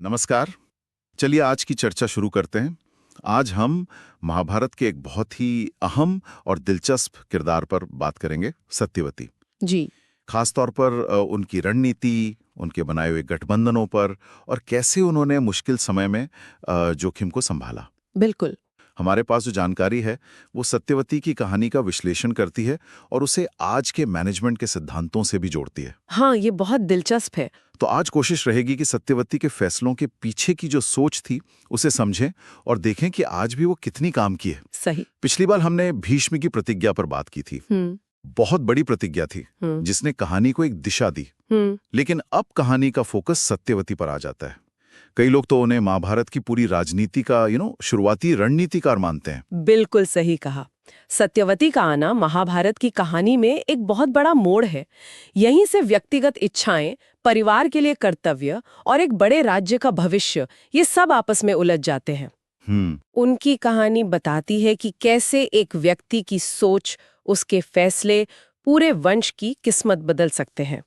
नमस्कार। चलिए आज की चर्चा शुरू करते हैं। आज हम महाभारत के एक बहुत ही अहम और दिलचस्प किरदार पर बात करेंगे, सत्यवती। जी। खास तौर पर उनकी रणनीति, उनके बनाए हुए गठबंधनों पर और कैसे उन्होंने मुश्किल समय में जोखिम को संभाला। बिल्कुल। हमारे पास जो जानकारी है वो सत्यवती की कहानी का विश्लेषण करती है और उसे आज के मैनेजमेंट के सिद्धांतों से भी जोड़ती है। हाँ, ये बहुत दिलचस्प है। तो आज कोशिश रहेगी कि सत्यवती के फैसलों के पीछे की जो सोच थी उसे समझें और देखें कि आज भी वो कितनी काम की है। सही। पिछली बार हमने भीष्म की प्रतिज्ञा पर बात की थी। बहुत बड़ी प्रतिज्ञा थी जिसने कहानी को एक दिशा दी। लेकिन अब कहानी का फोकस सत्यवती पर आ जाता है। कई लोग तो उन्हें महाभारत की पूरी राजनीति का शुरुआती रणनीतिकार मानते हैं। बिल्कुल सही कहा। सत्यवती का आना महाभारत की कहानी में एक बहुत बड़ा मोड़ है। यहीं से व्यक्तिगत इच्छाएं, परिवार के लिए कर्तव्य और एक बड़े राज्य का भविष्य, ये सब आपस में उलझ जाते हैं। उनकी कहानी बताती है कि कैसे एक व्यक्ति की सोच, उसके फैसले पूरे वंश की किस्मत बदल सकते हैं।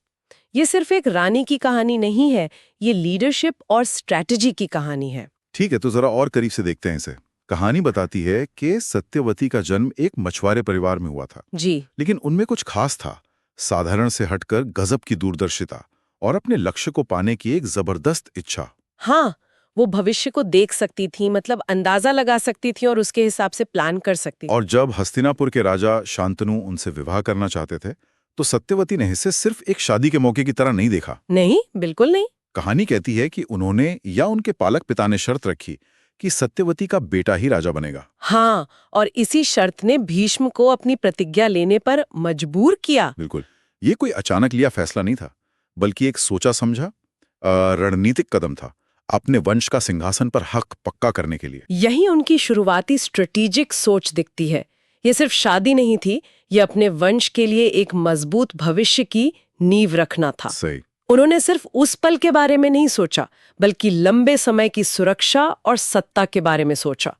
ये सिर्फ एक रानी की कहानी नहीं है, ये लीडरशिप और स्ट्रैटेजी की कहानी है। ठीक है, तो जरा और करीब से देखते हैं इसे। कहानी बताती है कि सत्यवती का जन्म एक मछुआरे परिवार में हुआ था। जी। लेकिन उनमें कुछ खास था, साधारण से हटकर गजब की दूरदर्शिता और अपने लक्ष्य को पाने की एक जबरदस्त इच्छा। हाँ, वो भविष्य को देख सकती थी, मतलब अंदाजा लगा सकती थी और उसके हिसाब से प्लान कर सकती थी। और जब हस्तिनापुर के राजा शांतनु उनसे विवाह करना चाहते थे तो सत्यवती ने इसे सिर्फ एक शादी के मौके की तरह नहीं देखा। नहीं, बिल्कुल नहीं। कहानी कहती है कि उन्होंने या उनके पालक पिता ने शर्त रखी कि सत्यवती का बेटा ही राजा बनेगा। हाँ, और इसी शर्त ने भीष्म को अपनी प्रतिज्ञा लेने पर मजबूर किया। बिल्कुल, ये कोई अचानक लिया फैसला नहीं था, बल्कि एक सोचा समझा रणनीतिक कदम था, अपने वंश का सिंहासन पर हक पक्का करने के लिए। यही उनकी शुरुआती स्ट्रेटेजिक सोच दिखती है। ये सिर्फ शादी नहीं थी, ये अपने वंश के लिए एक मजबूत भविष्य की नींव रखना था। सही। उन्होंने सिर्फ उस पल के बारे में नहीं सोचा, बल्कि लंबे समय की सुरक्षा और सत्ता के बारे में सोचा।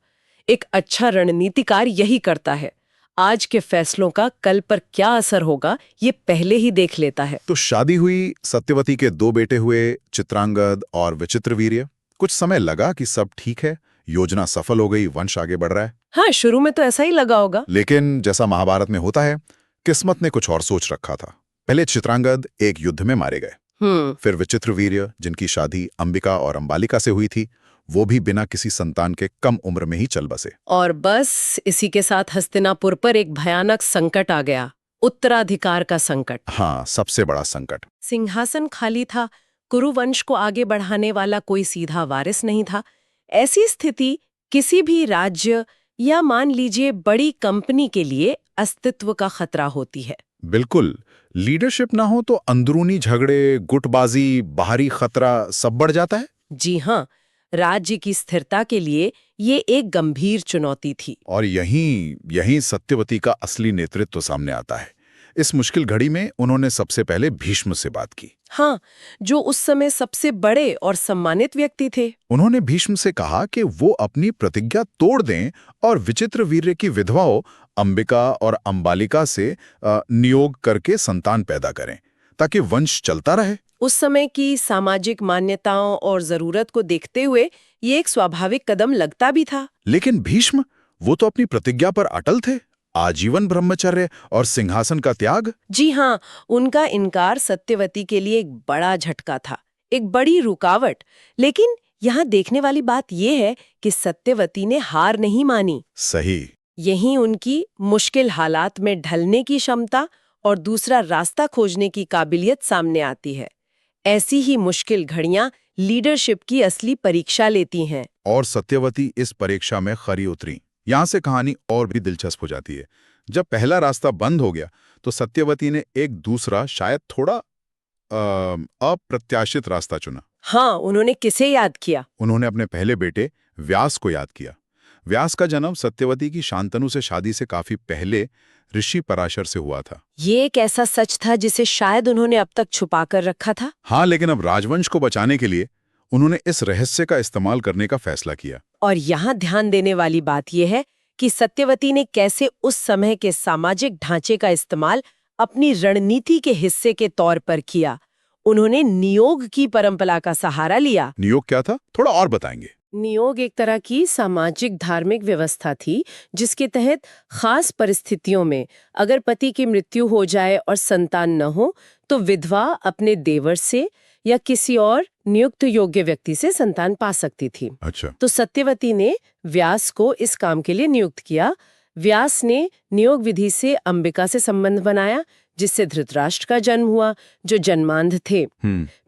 एक अच्छा रणनीतिकार यही करता है। आज के फैसलों का कल पर क्या असर होगा, ये पहले ही देख लेता है। तो शादी हुई, सत्यवती के 2 बेटे हुए, चित्रांगद और विचित्रवीर्य। कुछ समय लगा कि सब ठीक है, योजना सफल हो गई, वंश आगे बढ़ रहा है। हाँ, शुरू में तो ऐसा ही लगा होगा। लेकिन जैसा महाभारत में होता है, किस्मत ने कुछ और सोच रखा था। पहले चित्रांगद एक युद्ध में मारे गए। फिर विचित्रवीर्य, जिनकी शादी अंबिका और अंबालिका से हुई थी, वो भी बिना किसी संतान के कम उम्र में ही चल बसे। और बस इसी के साथ हस्तिनापुर पर एक भयानक संकट आ गया, उत्तराधिकार का संकट। हाँ, सबसे बड़ा संकट। सिंहासन खाली था, कुरुवंश को आगे बढ़ाने वाला कोई सीधा वारिस नहीं था। ऐसी स्थिति किसी भी राज्य या मान लीजिए बड़ी कंपनी के लिए अस्तित्व का खतरा होती है। बिल्कुल, लीडरशिप ना हो तो अंदरूनी झगड़े, गुटबाजी, बाहरी खतरा सब बढ़ जाता है। जी हाँ, राज्य की स्थिरता के लिए ये एक गंभीर चुनौती थी। और यहीं सत्यवती का असली नेतृत्व सामने आता है। इस मुश्किल घड़ी में उन्होंने सबसे पहले भीष्म से बात की। हाँ, जो उस समय सबसे बड़े और सम्मानित व्यक्ति थे। उन्होंने भीष्म से कहा कि वो अपनी प्रतिज्ञा तोड़ दें और विचित्रवीर्य की विधवाओं अंबिका और अंबालिका से नियोग करके संतान पैदा करें, ताकि वंश चलता रहे। उस समय की सामाजिक मान्यताओं और जरूरत को देखते हुए ये एक स्वाभाविक कदम लगता भी था। लेकिन भीष्म, वो तो अपनी प्रतिज्ञा पर अटल थे। आजीवन ब्रह्मचर्य और सिंहासन का त्याग। जी हाँ, उनका इनकार सत्यवती के लिए एक बड़ा झटका था, एक बड़ी रुकावट। लेकिन यहाँ देखने वाली बात यह है कि सत्यवती ने हार नहीं मानी। सही। यही उनकी मुश्किल हालात में ढलने की क्षमता और दूसरा रास्ता खोजने की काबिलियत सामने आती है। ऐसी ही मुश्किल घड़ियां लीडरशिप की असली परीक्षा लेती हैं। और सत्यवती इस परीक्षा में खरी उतरी। यहाँ से कहानी और भी दिलचस्प हो जाती है। जब पहला रास्ता बंद हो गया तो सत्यवती ने एक दूसरा, शायद थोड़ा अप्रत्याशित रास्ता चुना। हाँ, उन्होंने किसे याद किया? उन्होंने अपने पहले बेटे व्यास को याद किया। व्यास का जन्म सत्यवती की शांतनु से शादी से काफी पहले ऋषि पराशर से हुआ था। ये एक ऐसा सच था जिसे शायद उन्होंने अब तक छुपा कर रखा था। हाँ, लेकिन अब राजवंश को बचाने के लिए उन्होंने इस रहस्य का इस्तेमाल करने का फैसला किया। और यहाँ ध्यान देने वाली बात यह है कि सत्यवती ने कैसे उस समय के सामाजिक ढांचे का इस्तेमाल अपनी रणनीति के हिस्से के तौर पर किया। उन्होंने नियोग की परंपरा का सहारा लिया। नियोग क्या था, थोड़ा और बताएंगे? नियोग एक तरह की सामाजिक धार्मिक व्यवस्था थी जिसके तहत खास परिस्थितियों में अगर पति की मृत्यु हो जाए और संतान न हो तो विधवा अपने देवर से या किसी और नियुक्त योग्य व्यक्ति से संतान पा सकती थी। अच्छा। तो सत्यवती ने व्यास को इस काम के लिए नियुक्त किया। व्यास ने नियोग विधि से अंबिका से संबंध बनाया जिससे धृतराष्ट्र का जन्म हुआ जो जन्मांध थे।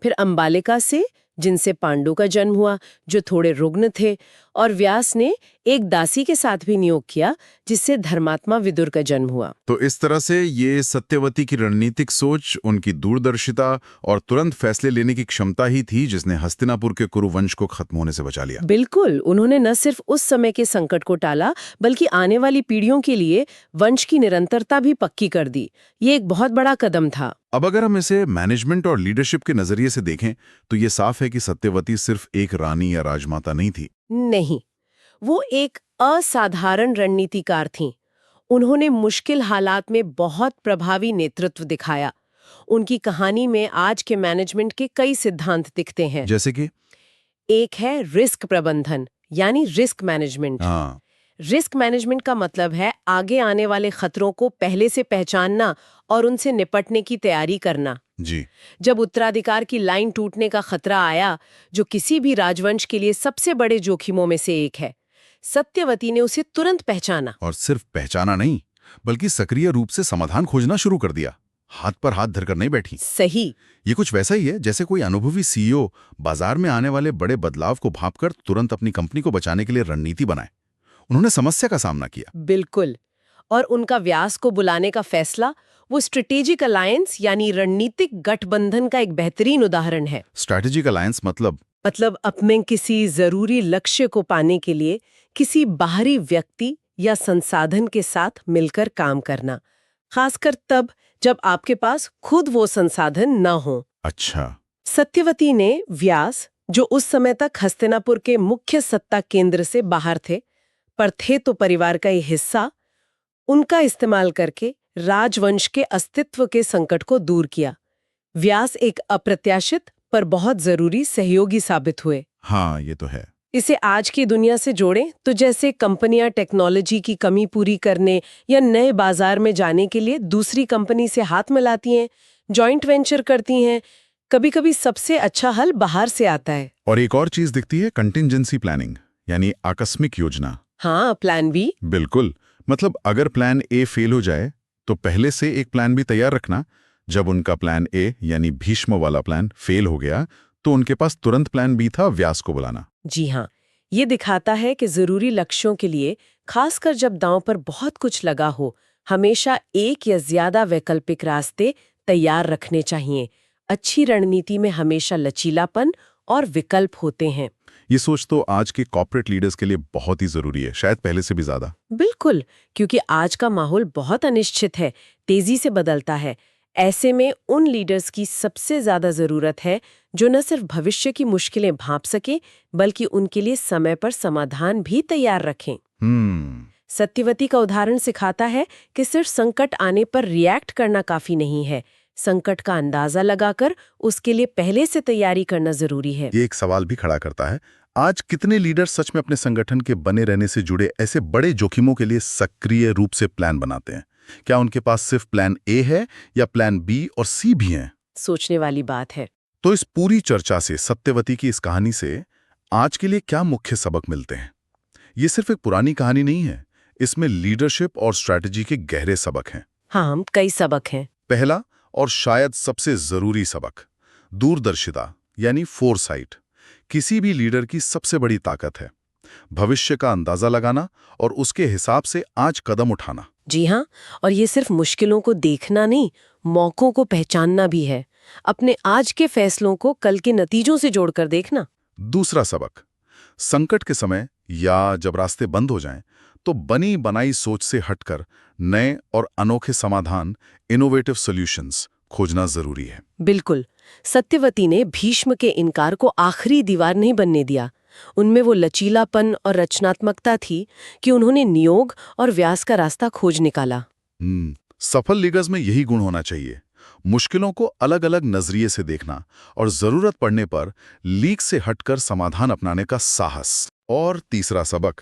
फिर अंबालिका से जिनसे पांडु का जन्म हुआ जो थोड़े रुग्ण थे, और व्यास ने एक दासी के साथ भी नियोग किया जिससे धर्मात्मा विदुर का जन्म हुआ। तो इस तरह से ये सत्यवती की रणनीतिक सोच, उनकी दूरदर्शिता और तुरंत फैसले लेने की क्षमता ही थी जिसने हस्तिनापुर के कुरु वंश को खत्म होने से बचा लिया। बिल्कुल, उन्होंने न सिर्फ उस समय के संकट को टाला बल्कि आने वाली पीढ़ियों के लिए वंश की निरंतरता भी पक्की कर दी। ये एक बहुत बड़ा कदम था। अब अगर हम इसे मैनेजमेंट और लीडरशिप के नजरिए से देखें तो ये साफ है कि सत्यवती सिर्फ एक रानी या राजमाता नहीं थी। नहीं, वो एक असाधारण रणनीतिकार थीं। उन्होंने मुश्किल हालात में बहुत प्रभावी नेतृत्व दिखाया। उनकी कहानी में आज के मैनेजमेंट के कई सिद्धांत दिखते हैं। जैसे कि एक है रिस्क प्रबंधन, यानी रिस्क मैनेजमेंट। रिस्क मैनेजमेंट का मतलब है आगे आने वाले खतरों को पहले से पहचानना और उनसे निपटने की तैयारी करना। जी। जब उत्तराधिकार की लाइन टूटने का खतरा आया, जो किसी भी राजवंश के लिए सबसे बड़े जोखिमों में से एक है, सत्यवती ने उसे तुरंत पहचाना। और सिर्फ पहचाना नहीं, बल्कि सक्रिय रूप से समाधान खोजना शुरू कर दिया। हाथ पर हाथ धरकर नहीं बैठी। सही। ये कुछ वैसा ही है जैसे कोई अनुभवी सीईओ बाजार में आने वाले बड़े बदलाव को भांपकर तुरंत अपनी कंपनी को बचाने के लिए रणनीति बनाए। उन्होंने समस्या का सामना किया। बिल्कुल। और उनका व्यास को बुलाने का फैसला वो स्ट्रेटेजिक अलायंस यानी रणनीतिक गठबंधन का एक बेहतरीन उदाहरण है। स्ट्रैटेजिक अलायंस मतलब अपने किसी जरूरी लक्ष्य को पाने के लिए किसी बाहरी व्यक्ति या संसाधन के साथ मिलकर काम करना, खासकर तब जब आपके पास खुद वो संसाधन न हो। अच्छा। सत्यवती ने व्यास, जो उस समय तक हस्तिनापुर के मुख्य सत्ता केंद्र से बाहर थे पर थे तो परिवार का ही हिस्सा, उनका इस्तेमाल करके राजवंश के अस्तित्व के संकट को दूर किया। व्यास एक अप्रत्याशित पर बहुत जरूरी सहयोगी साबित हुए। हाँ, ये तो है। इसे आज की दुनिया से जोड़ें तो जैसे कंपनियां टेक्नोलॉजी की कमी पूरी करने या नए बाजार में जाने के लिए दूसरी कंपनी से हाथ मिलाती हैं, जॉइंट वेंचर करती हैं, कभी-कभी सबसे अच्छा हल बाहर से आता है। और एक और चीज दिखती है, कंटिंजेंसी प्लानिंग, यानी आकस्मिक योजना। हाँ, प्लान बी। बिल्कुल। मतलब अगर प्लान ए फेल हो जाए तो पहले से एक प्लान बी तैयार रखना। जब उनका प्लान ए यानी भीष्म वाला प्लान फेल हो गया तो उनके पास तुरंत प्लान बी था, व्यास को बुलाना। जी हाँ, ये दिखाता है कि जरूरी लक्ष्यों के लिए, खासकर जब दांव पर बहुत कुछ लगा हो, हमेशा एक या ज्यादा वैकल्पिक रास्ते तैयार रखने चाहिए। अच्छी रणनीति में हमेशा लचीलापन और विकल्प होते हैं। ये सोच तो आज के कॉर्पोरेट लीडर्स के लिए बहुत ही जरूरी है, शायद पहले से भी ज्यादा। बिल्कुल, क्योंकि आज का माहौल बहुत अनिश्चित है, तेजी से बदलता है। ऐसे में उन लीडर्स की सबसे ज्यादा जरूरत है जो न सिर्फ भविष्य की मुश्किलें भांप सके बल्कि उनके लिए समय पर समाधान भी तैयार रखें। सत्यवती का उदाहरण सिखाता है कि सिर्फ संकट आने पर रिएक्ट करना काफी नहीं है, संकट का अंदाजा लगाकर उसके लिए पहले से तैयारी करना जरूरी है। ये एक सवाल भी खड़ा करता है, आज कितने लीडर सच में अपने संगठन के बने रहने से जुड़े ऐसे बड़े जोखिमों के लिए सक्रिय रूप से प्लान बनाते हैं? क्या उनके पास सिर्फ प्लान ए है या प्लान बी और सी भी हैं? सोचने वाली बात है। तो इस पूरी चर्चा से, सत्यवती की इस कहानी से आज के लिए क्या मुख्य सबक मिलते हैं? ये सिर्फ एक पुरानी कहानी नहीं है, इसमें लीडरशिप और स्ट्रैटेजी के गहरे सबक हैं। हाँ, कई सबक हैं। पहला और शायद सबसे जरूरी सबक, दूरदर्शिता यानी फोरसाइट किसी भी लीडर की सबसे बड़ी ताकत है। भविष्य का अंदाजा लगाना और उसके हिसाब से आज कदम उठाना। जी हाँ, और ये सिर्फ मुश्किलों को देखना नहीं, मौकों को पहचानना भी है। अपने आज के फैसलों को कल के नतीजों से जोड़कर देखना। दूसरा सबक, संकट के समय या जब रास्ते बंद हो जाएं, तो बनी बनाई सोच से हटकर नए और अनोखे समाधान, इनोवेटिव सॉल्यूशंस खोजना जरूरी है। बिल्कुल, सत्यवती ने भीष्म के इनकार को आखिरी दीवार नहीं बनने दिया। उनमें वो लचीलापन और रचनात्मकता थी कि उन्होंने नियोग और व्यास का रास्ता खोज निकाला। सफल लीडर्स में यही गुण होना चाहिए। मुश्किलों को अलग अलग नजरिए से देखना और जरूरत पड़ने पर लीक से हटकर समाधान अपनाने का साहस। और तीसरा सबक,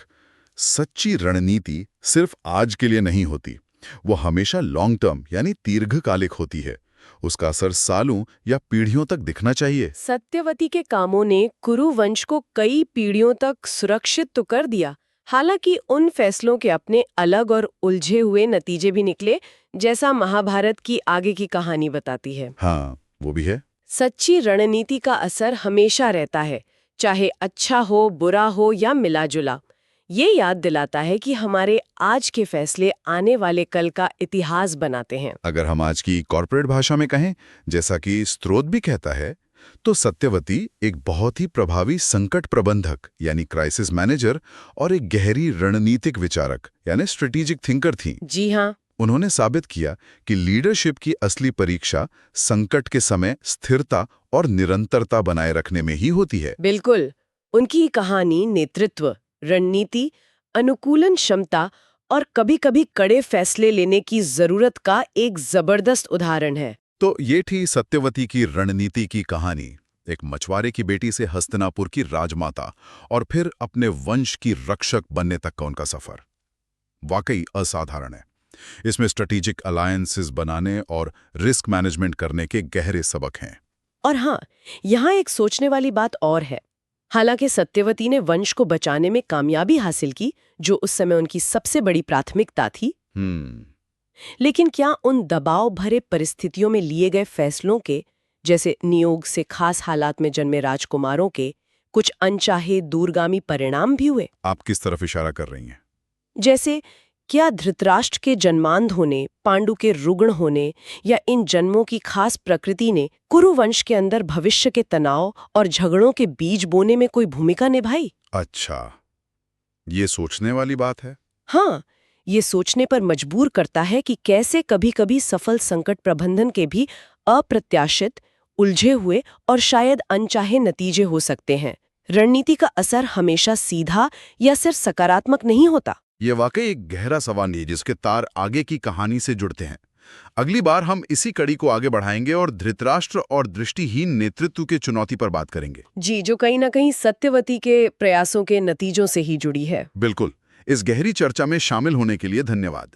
सच्ची रणनीति सिर्फ आज के लिए नहीं होती, वो हमेशा लॉन्ग टर्म यानी दीर्घकालिक होती है। उसका असर सालों या पीढ़ियों तक दिखना चाहिए। सत्यवती के कामों ने कुरु वंश को कई पीढ़ियों तक सुरक्षित तो कर दिया, हालांकि उन फैसलों के अपने अलग और उलझे हुए नतीजे भी निकले, जैसा महाभारत की आगे की कहानी बताती है। हाँ, वो भी है। सच्ची रणनीति का असर हमेशा रहता है, चाहे अच्छा हो, बुरा हो या मिला जुला। ये याद दिलाता है कि हमारे आज के फैसले आने वाले कल का इतिहास बनाते हैं। अगर हम आज की कॉर्पोरेट भाषा में कहें, जैसा कि स्रोत भी कहता है, तो सत्यवती एक बहुत ही प्रभावी संकट प्रबंधक यानी क्राइसिस मैनेजर और एक गहरी रणनीतिक विचारक यानी स्ट्रेटेजिक थिंकर थी। जी हाँ। उन्होंने साबित किया कि लीडरशिप की असली परीक्षा संकट के समय स्थिरता और निरंतरता बनाए रखने में ही होती है। बिल्कुल। उनकी कहानी नेतृत्व, रणनीति, अनुकूलन क्षमता और कभी-कभी कड़े फैसले लेने की जरूरत का एक जबरदस्त उदाहरण है। तो ये थी सत्यवती की रणनीति की कहानी, एक मछुआरे की बेटी से हस्तिनापुर की राजमाता और फिर अपने वंश की रक्षक बनने तक का उनका सफर वाकई असाधारण है। इसमें स्ट्रेटेजिक अलायंसेस बनाने और रिस्क मैनेजमेंट करने के गहरे सबक हैं। और हाँ, यहाँ एक सोचने वाली बात और है। हालांकि सत्यवती ने वंश को बचाने में कामयाबी हासिल की, जो उस समय उनकी सबसे बड़ी प्राथमिकता थी, लेकिन क्या उन दबाव भरे परिस्थितियों में लिए गए फैसलों के, जैसे नियोग से खास हालात में जन्मे राजकुमारों के, कुछ अनचाहे दूरगामी परिणाम भी हुए? आप किस तरफ इशारा कर रही हैं? जैसे क्या धृतराष्ट्र के जन्मांध होने, पांडु के रुग्ण होने या इन जन्मों की खास प्रकृति ने कुरु वंश के अंदर भविष्य के तनाव और झगड़ों के बीज बोने में कोई भूमिका निभाई? अच्छा, ये सोचने वाली बात है। हाँ, ये सोचने पर मजबूर करता है कि कैसे कभी-कभी सफल संकट प्रबंधन के भी अप्रत्याशित, उलझे हुए और शायद अनचाहे नतीजे हो सकते हैं। रणनीति का असर हमेशा सीधा या सिर्फ सकारात्मक नहीं होता। ये वाकई एक गहरा सवाल है जिसके तार आगे की कहानी से जुड़ते हैं। अगली बार हम इसी कड़ी को आगे बढ़ाएंगे और धृतराष्ट्र और दृष्टिहीन नेतृत्व की चुनौती पर बात करेंगे। जी, जो कहीं ना कहीं सत्यवती के प्रयासों के नतीजों से ही जुड़ी है। बिल्कुल। इस गहरी चर्चा में शामिल होने के लिए धन्यवाद।